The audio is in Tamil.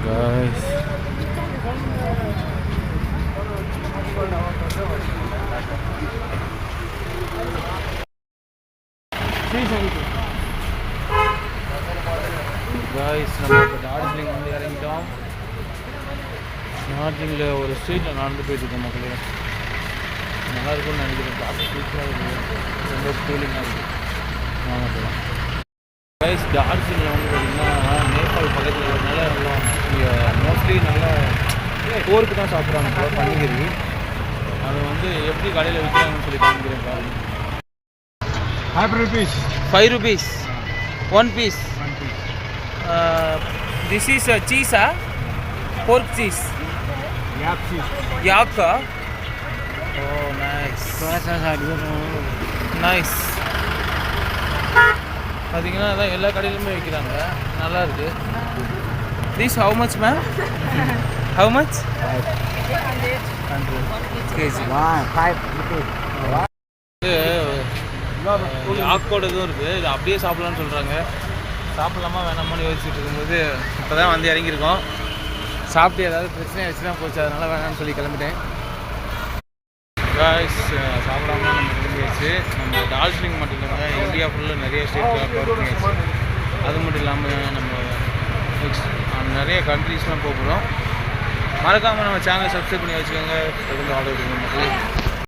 guys. Guys, நம்ம இப்போ டார்ஜிலிங் வந்து இறங்கிட்டோம். டார்ஜிலிங்கில் ஒரு ஸ்ட்ரீட்டில் நடந்து போயிட்டுருக்கோம் மக்களே. நல்லா இருக்கும்னு நினைக்கிறேன். பார்க்க சூப்பராக இருக்குது, ரொம்ப கூலிங்காக இருக்குது. வாங்க போகலாம். கைஸ், டார்ஜிலிங்கில் வந்து பார்த்திங்கன்னா நேபாள் பக்கத்தில் இருக்கிறதுனால எல்லாம் இங்கே மோஸ்ட்லி நல்லா போருக்கு தான் சாப்பிட்றாங்க போல பன்னிக்கறி. அது வந்து எப்படி கடையில் விற்கிறாங்கன்னு சொல்லி காமிக்கிறேன் பாருங்க. 5 rupees. 5 rupees. 1 piece. This is cheese, pork cheese. Yak cheese. Yak. Oh, nice. Nice. பார்த்தீங்கன்னா அதான் எல்லா கடையிலுமே விற்கிறாங்க. நல்லா இருக்கு. This how much, ma'am? How much? 100 kg. 5 rupees. யாக்கோட இதுவும் இருக்குது. இது அப்படியே சாப்பிட்லான்னு சொல்கிறாங்க. சாப்பிட்லாமா வேணாமான்னு யோசிச்சுட்டு இருக்கும்போது இப்போ தான் வந்து இறங்கியிருக்கோம். சாப்பிட்டு ஏதாவது பிரச்சனை வச்சுனா போச்சு, அதனால் வேணாம்னு சொல்லி கிளம்பிட்டேன். காய்ஸ், சாப்பிடாம நம்ம கிளம்பியாச்சு. நம்ம டார்ஜிலிங் மட்டும் இல்லைங்க, இந்தியா ஃபுல்லாக நிறைய ஸ்டேட் கவர் பண்ணியாச்சு. அது மட்டும் இல்லாமல் நம்ம நெக்ஸ்ட் நிறைய கண்ட்ரீஸ்லாம் போகிறோம். மறக்காமல் நம்ம சேனலை சப்ஸ்கிரைப் பண்ணி வச்சுக்கோங்க. தொடர்ந்து ஆர்டர் கொடுங்க மக்களே.